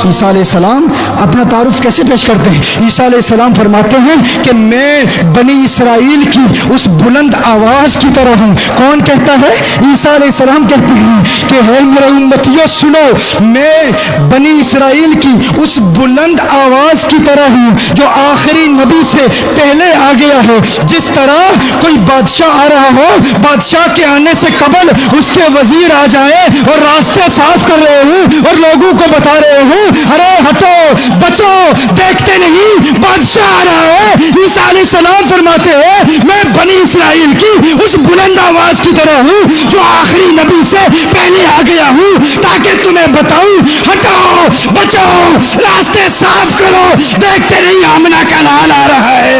عیسیٰ علیہ السلام اپنا تعارف کیسے پیش کرتے ہیں؟ عیسیٰ علیہ السلام فرماتے ہیں کہ میں بنی اسرائیل کی اس بلند آواز کی طرح ہوں۔ کون کہتا ہے؟ عیسیٰ علیہ السلام کہتے ہیں کہ ہے میرے امتیوں سنو، میں بنی اسرائیل کی اس بلند آواز کی طرح ہوں جو آخری نبی سے پہلے آ گیا ہے۔ جس طرح کوئی بادشاہ آ رہا ہو، بادشاہ کے آنے سے قبل اس کے وزیر آ جائیں اور راستے صاف کر رہے ہوں اور لوگوں کو بتا رہے ہوں ارے ہٹو بچو، دیکھتے نہیں بادشاہ آ رہا ہے۔ عیسیٰ علیہ السلام فرماتے ہیں میں بنی اسرائیل کی اس بلند آواز کی طرح ہوں جو آخری نبی سے پہلے آ گیا ہوں، تاکہ تمہیں بتاؤں ہٹو بچو، راستے صاف کرو، دیکھتے نہیں آمنہ کا لال آ رہا ہے۔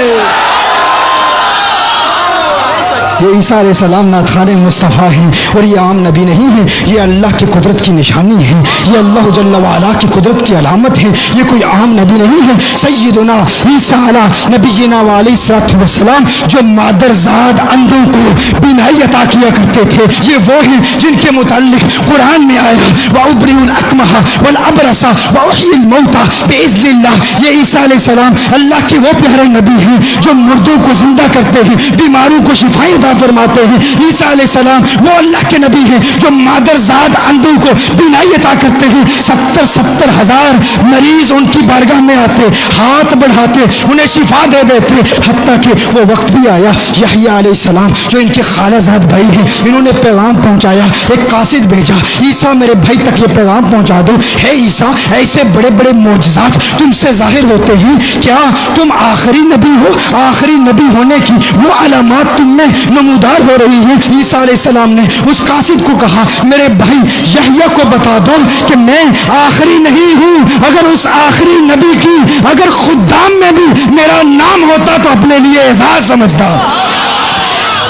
یہ عیسیٰ علیہ السلام ناتخان مصطفیٰ ہیں اور یہ عام نبی نہیں ہے، یہ اللہ کی قدرت کی نشانی ہے، یہ اللہ جل وعلا کی قدرت کی علامت ہے، یہ کوئی عام نبی نہیں ہے۔ سیدنا عیسیٰ علیہ نبینا علیہ الصلوۃ والسلام جو مادرزاد اندھوں کو بینائی عطا کیا کرتے تھے، یہ وہ ہیں جن کے متعلق قرآن میں آیا وَأُبْرِئُ الْأَكْمَحَ وَالْأَبْرَصَ وَأُحْيِي الْمَوْتَى بِإِذْنِ اللَّهِ۔ یہ عیسیٰ علیہ السلام اللہ کے وہ پیارے نبی ہیں جو مردوں کو زندہ کرتے ہیں، بیماروں کو شفائیں فرماتے ہیں۔ عیسیٰ علیہ السلام وہ اللہ کے نبی ہیں جو مادرزاد اندھوں کو بینائی عطا کرتے ہیں۔ 70 ہزار مریض ان کی بارگاہ میں آتے، ہاتھ بڑھاتے، انہیں شفا دے دیتے، حتیٰ کہ وہ وقت بھی آیا یحییٰ علیہ السلام جو ان کے خالہ زاد بھائی ہیں، انہوں نے پیغام پہنچایا، ایک قاصد بھیجا، عیسیٰ میرے بھائی تک یہ پیغام پہنچا دو، ہے عیسیٰ ایسے بڑے بڑے معجزات تم سے ظاہر ہوتے ہیں، کیا تم آخری نبی ہو؟ آخری نبی ہونے کی وہ علامات تم میں نمودار ہو رہی ہیں۔ عیسیٰ علیہ السلام نے اس قاصد کو کہا میرے بھائی یحییٰ کو بتا دو کہ میں آخری نہیں ہوں، اگر اس آخری نبی کی اگر خدام میں بھی میرا نام ہوتا تو اپنے لیے اعزاز سمجھتا۔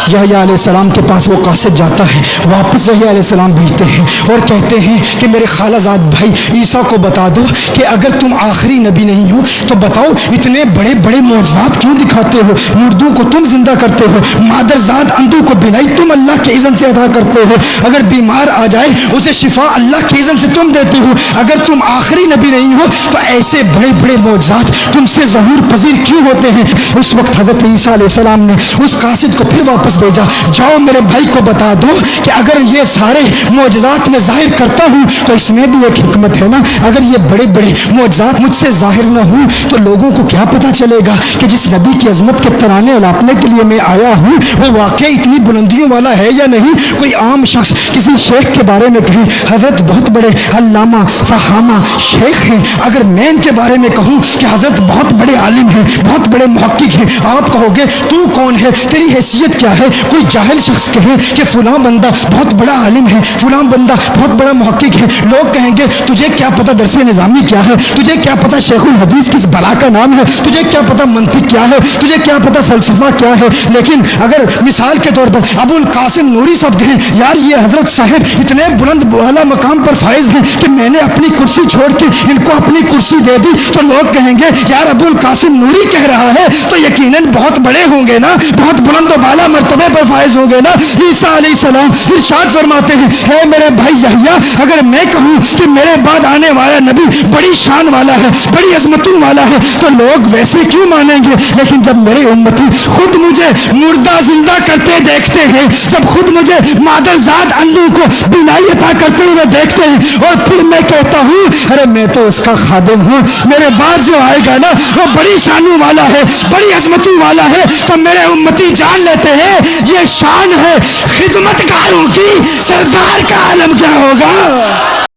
یحییٰ علیہ السلام کے پاس وہ قاصد جاتا ہے، واپس یحییٰ علیہ السلام بھیجتے ہیں اور کہتے ہیں کہ میرے خالہ زاد بھائی عیسیٰ کو بتا دو کہ اگر تم آخری نبی نہیں ہو تو بتاؤ اتنے بڑے بڑے معجزات کیوں دکھاتے ہو؟ مردوں کو تم زندہ کرتے ہو، مادرزاد اندھوں کو بینائی تم اللہ کے اذن سے ادا کرتے ہو، اگر بیمار آ جائے اسے شفا اللہ کے اذن سے تم دیتے ہو، اگر تم آخری نبی نہیں ہو تو ایسے بڑے بڑے معجزات تم سے ظہور پذیر کیوں ہوتے ہیں؟ اس وقت حضرت عیسیٰ علیہ السلام نے اس قاصد کو پھر واپس بھیجا، جاؤ میرے بھائی کو بتا دو کہ اگر یہ سارے معجزات میں ظاہر کرتا ہوں تو اس میں بھی ایک حکمت ہے نا، اگر یہ بڑے بڑے معجزات مجھ سے ظاہر نہ ہوں تو لوگوں کو کیا پتا چلے گا کہ جس نبی کی عظمت کے ترانے الاپنے کے لیے میں آیا ہوں وہ واقعی اتنی بلندیوں والا ہے یا نہیں؟ کوئی عام شخص کسی شیخ کے بارے میں کہے حضرت بہت بڑے علامہ فہامہ شیخ ہیں، اگر میں ان کے بارے میں کہوں کہ حضرت بہت بڑے عالم ہیں، بہت بڑے محقق ہیں، آپ کہو گے تو کون ہے، تیری حیثیت کیا ہے؟ کوئی جاہل شخص کہے کہ فلاں بندہ بہت بڑا عالم ہے، فلاں بندہ بہت بڑا محقق ہے، لوگ کہیں گے تجھے کیا پتہ درس نظامی کیا ہے، تجھے کیا پتہ شیخ الحدیث کس بلا کا نام ہے، تجھے کیا پتہ منطق کیا ہے، تجھے کیا پتہ فلسفہ کیا ہے۔ لیکن اگر مثال کے طور پر ابو القاسم نوری صاحب کہیں یار یہ حضرت صاحب اتنے بلند بالا مقام پر فائز ہیں کہ میں نے اپنی کرسی چھوڑ کے ان کو اپنی کرسی دے دی، تو لوگ کہیں گے یار ابو القاسم نوری کہہ رہا ہے تو یقیناً بہت بڑے ہوں گے نا، بہت بلند و بالا مرتبے پر فائز ہوں گے نا۔ عیسیٰ علیہ السلام ارشاد فرماتے ہیں اے میرے بھائی یحییٰ اگر میں کہوں کہ میرے بعد آنے والا نبی بڑی شان والا ہے، بڑی عظمتوں والا ہے تو لوگ ویسے کیوں مانیں گے؟ لیکن جب میرے امتی خود مجھے مردہ زندہ کرتے دیکھتے ہیں، جب خود مجھے مادرزاد اندھوں کو بینائی عطا کرتے ہوئے دیکھتے ہیں اور پھر میں کہتا ہوں ارے میں تو اس کا خادم ہوں، میرے بعد جو آئے گا نا وہ بڑی شانوں والا ہے، بڑی عظمتوں والا ہے، تو میرے امتی جان لیتے ہیں یہ شان ہے خدمت کاروں کی، سردار کا عالم کیا ہوگا۔